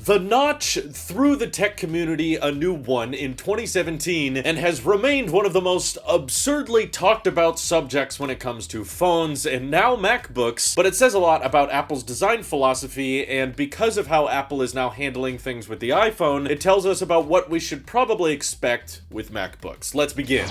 the notch threw the tech community a new one in 2017 and has remained one of the most absurdly talked about subjects when it comes to phones and now MacBooks, but it says a lot about Apple's design philosophy, and because of how Apple is now handling things with the iPhone, it tells us about what we should probably expect with MacBooks. Let's begin.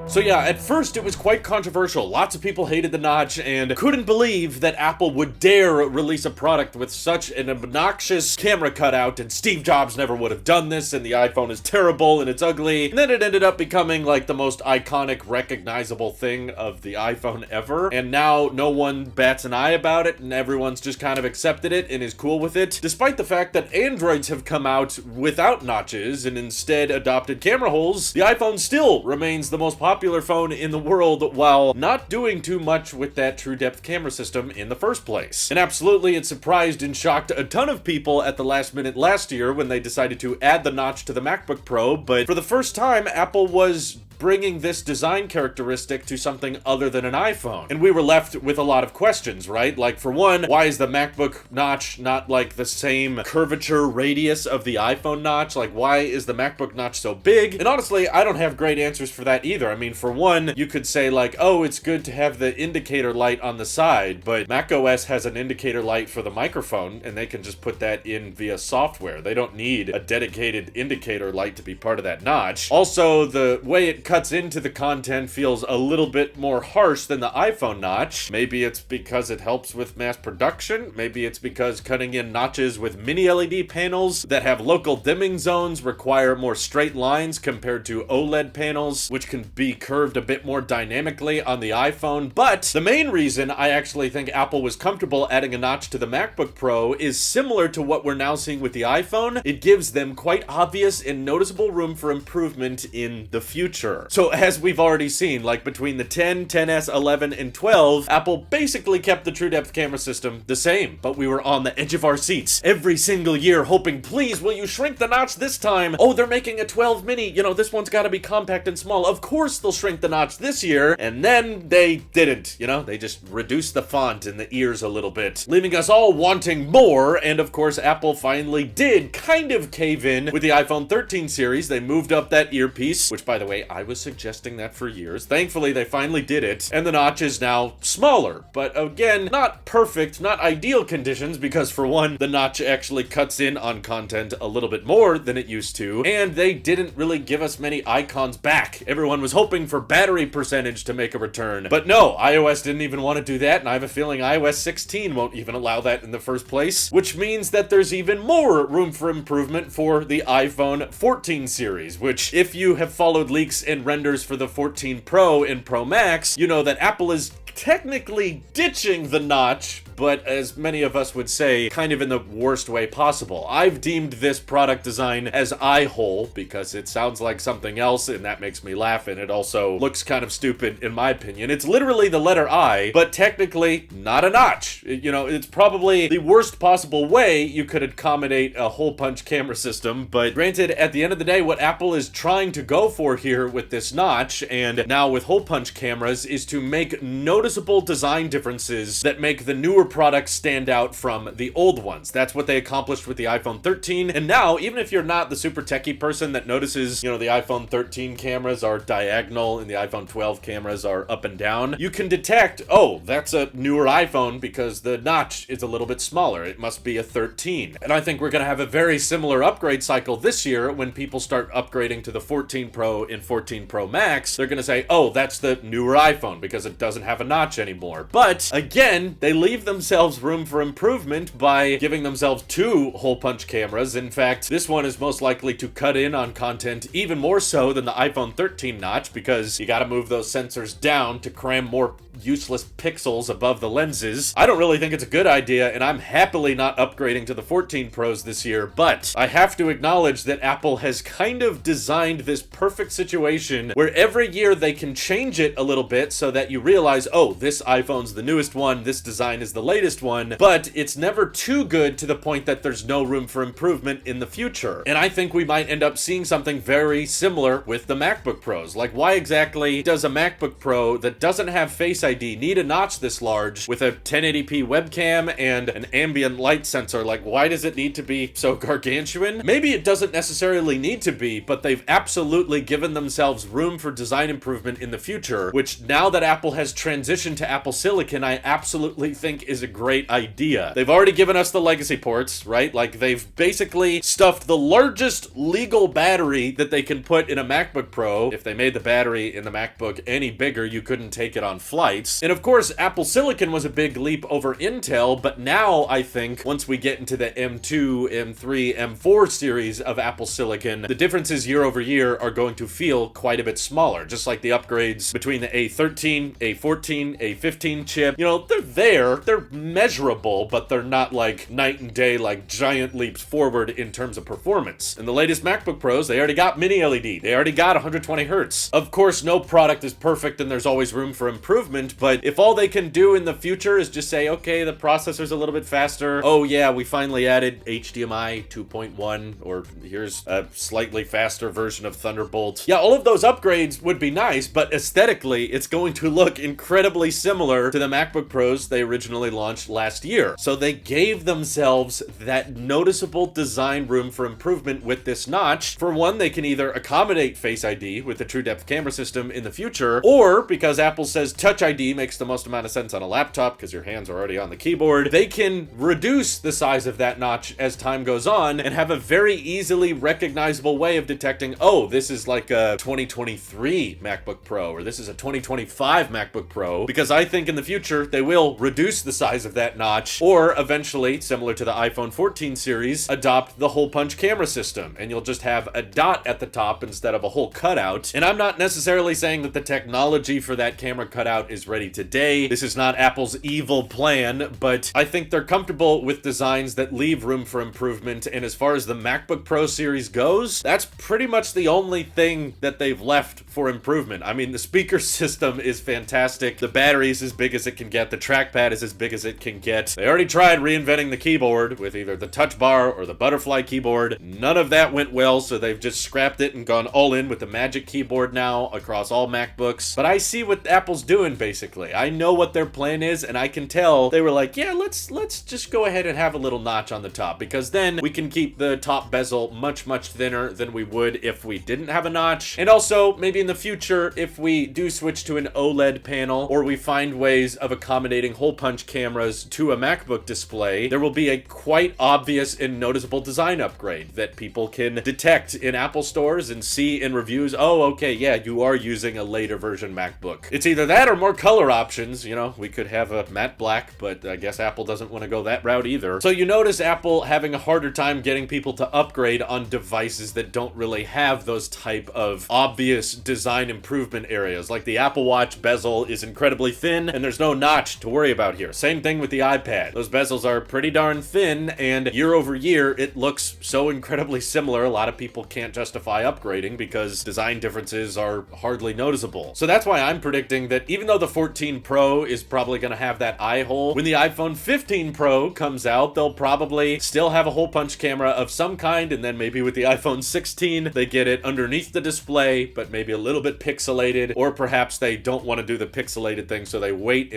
So yeah, at first it was quite controversial. Lots of people hated the notch and couldn't believe that Apple would dare release a product with such an obnoxious camera cutout, and Steve Jobs never would have done this, and the iPhone is terrible and it's ugly. And then it ended up becoming like the most iconic, recognizable thing of the iPhone ever. And now no one bats an eye about it, and everyone's just kind of accepted it and is cool with it. Despite the fact that Androids have come out without notches and instead adopted camera holes, the iPhone still remains the most popular phone in the world while not doing too much with that true depth camera system in the first place. And absolutely it surprised and shocked a ton of people at the last minute last year when they decided to add the notch to the MacBook Pro, but for the first time Apple was bringing this design characteristic to something other than an iPhone. And we were left with a lot of questions, right? Like, for one, why is the MacBook notch not like the same curvature radius of the iPhone notch? Like, why is the MacBook notch so big? And honestly, I don't have great answers for that either. I mean, for one, you could say like, oh, it's good to have the indicator light on the side, but macOS has an indicator light for the microphone, and they can just put that in via software. They don't need a dedicated indicator light to be part of that notch. Also, the way it cuts into the content feels a little bit more harsh than the iPhone notch. Maybe it's because it helps with mass production. Maybe it's because cutting in notches with mini LED panels that have local dimming zones require more straight lines compared to OLED panels, which can be curved a bit more dynamically on the iPhone. But the main reason I actually think Apple was comfortable adding a notch to the MacBook Pro is similar to what we're now seeing with the iPhone. It gives them quite obvious and noticeable room for improvement in the future. So as we've already seen, like between the 10, 10S, 11, and 12, Apple basically kept the true depth camera system the same, but we were on the edge of our seats every single year hoping, please, will you shrink the notch this time? Oh, they're making a 12 mini, you know, this one's gotta be compact and small. Of course they'll shrink the notch this year, and then they didn't, you know, they just reduced the font in the ears a little bit, leaving us all wanting more, and of course Apple finally did kind of cave in with the iPhone 13 series. They moved up that earpiece, which by the way, I was suggesting that for years. Thankfully, they finally did it, and the notch is now smaller. But again, not perfect, not ideal conditions, because for one, the notch actually cuts in on content a little bit more than it used to, and they didn't really give us many icons back. Everyone was hoping for battery percentage to make a return. But no, iOS didn't even want to do that, and I have a feeling iOS 16 won't even allow that in the first place, which means that there's even more room for improvement for the iPhone 14 series, which, if you have followed leaks and renders for the 14 Pro and Pro Max, you know that Apple is technically ditching the notch, but as many of us would say, kind of in the worst way possible. I've deemed this product design as eye hole because it sounds like something else, and that makes me laugh, and it also looks kind of stupid in my opinion. It's literally the letter I, but technically not a notch. You know, it's probably the worst possible way you could accommodate a hole punch camera system, but granted, at the end of the day, what Apple is trying to go for here with this notch, and now with hole punch cameras, is to make noticeable design differences that make the newer products stand out from the old ones. That's what they accomplished with the iPhone 13, and now, even if you're not the super techie person that notices, you know, the iPhone 13 cameras are diagonal and the iPhone 12 cameras are up and down, you can detect, oh, that's a newer iPhone because the notch is a little bit smaller. It must be a 13. And I think we're gonna have a very similar upgrade cycle this year when people start upgrading to the 14 Pro and 14 Pro Max. They're gonna say, oh, that's the newer iPhone because it doesn't have a notch anymore. But again, they leave themselves room for improvement by giving themselves two hole punch cameras. In fact, this one is most likely to cut in on content even more so than the iPhone 13 notch, because you gotta move those sensors down to cram more useless pixels above the lenses. I don't really think it's a good idea, and I'm happily not upgrading to the 14 Pros this year, but I have to acknowledge that Apple has kind of designed this perfect situation where every year they can change it a little bit so that you realize, oh, this iPhone's the newest one, this design is the the latest one, but it's never too good to the point that there's no room for improvement in the future. And I think we might end up seeing something very similar with the MacBook Pros. Like, why exactly does a MacBook Pro that doesn't have Face ID need a notch this large with a 1080p webcam and an ambient light sensor? Like, why does it need to be so gargantuan? Maybe it doesn't necessarily need to be, but they've absolutely given themselves room for design improvement in the future, which now that Apple has transitioned to Apple Silicon, I absolutely think is a great idea. They've already given us the legacy ports, right? Like, they've basically stuffed the largest legal battery that they can put in a MacBook Pro. If they made the battery in the MacBook any bigger, you couldn't take it on flights. And of course, Apple Silicon was a big leap over Intel, but now I think once we get into the M2, M3, M4 series of Apple Silicon, the differences year over year are going to feel quite a bit smaller, just like the upgrades between the A13, A14, A15 chip. You know, they're measurable, but they're not like night and day, like giant leaps forward in terms of performance. And the latest MacBook Pros, they already got mini LED. They already got 120 hertz. Of course, no product is perfect and there's always room for improvement, but if all they can do in the future is just say, okay, the processor's a little bit faster. Oh yeah, we finally added HDMI 2.1, or here's a slightly faster version of Thunderbolt. Yeah, all of those upgrades would be nice, but aesthetically, it's going to look incredibly similar to the MacBook Pros they originally launched last year. So they gave themselves that noticeable design room for improvement with this notch. For one, they can either accommodate Face ID with the True Depth camera system in the future, or because Apple says Touch ID makes the most amount of sense on a laptop because your hands are already on the keyboard, they can reduce the size of that notch as time goes on and have a very easily recognizable way of detecting, oh, this is like a 2023 MacBook Pro, or this is a 2025 MacBook Pro, because I think in the future they will reduce the size of that notch, or eventually, similar to the iPhone 14 series, adopt the hole punch camera system, and you'll just have a dot at the top instead of a whole cutout. And I'm not necessarily saying that the technology for that camera cutout is ready today. This is not Apple's evil plan, but I think they're comfortable with designs that leave room for improvement, and as far as the MacBook Pro series goes, that's pretty much the only thing that they've left for improvement. I mean, the speaker system is fantastic, the battery is as big as it can get, the trackpad is as big as it can get. They already tried reinventing the keyboard with either the touch bar or the butterfly keyboard. None of that went well, so they've just scrapped it and gone all in with the Magic Keyboard now across all MacBooks. But I see what Apple's doing, basically. I know what their plan is, and I can tell they were like, yeah, let's just go ahead and have a little notch on the top, because then we can keep the top bezel much thinner than we would if we didn't have a notch. And also, maybe in the future, if we do switch to an OLED panel, or we find ways of accommodating hole punch cameras to a MacBook display, there will be a quite obvious and noticeable design upgrade that people can detect in Apple stores and see in reviews. Oh, okay, yeah, you are using a later version MacBook. It's either that or more color options. You know, we could have a matte black, but I guess Apple doesn't want to go that route either. So you notice Apple having a harder time getting people to upgrade on devices that don't really have those type of obvious design improvement areas. Like the Apple Watch bezel is incredibly thin and there's no notch to worry about here. Same thing with the iPad. Those bezels are pretty darn thin, and year over year it looks so incredibly similar. A lot of people can't justify upgrading because design differences are hardly noticeable. So that's why I'm predicting that even though the 14 Pro is probably going to have that eye hole, when the iPhone 15 Pro comes out, they'll probably still have a hole punch camera of some kind, and then maybe with the iPhone 16 they get it underneath the display but maybe a little bit pixelated, or perhaps they don't want to do the pixelated thing, so they wait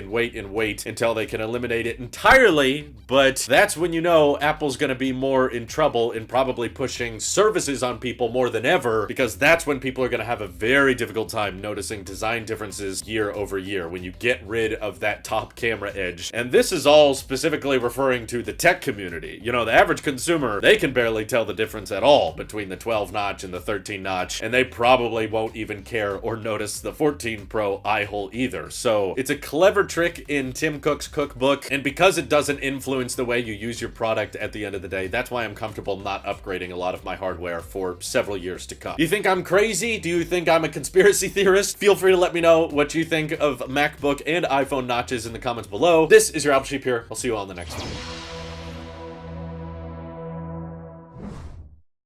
until they can eliminate it entirely. But that's when you know Apple's going to be more in trouble in probably pushing services on people more than ever, because that's when people are going to have a very difficult time noticing design differences year over year, when you get rid of that top camera edge. And this is all specifically referring to the tech community. You know, the average consumer, they can barely tell the difference at all between the 12 notch and the 13 notch, and they probably won't even care or notice the 14 Pro eye hole either. So it's a clever trick in Tim Cook's cookbook, and because it doesn't influence the way you use your product at the end of the day, that's why I'm comfortable not upgrading a lot of my hardware for several years to come. Do you think I'm crazy? Do you think I'm a conspiracy theorist? Feel free to let me know what you think of MacBook and iPhone notches in the comments below. This is your Apple Sheep here. I'll see you all in the next one.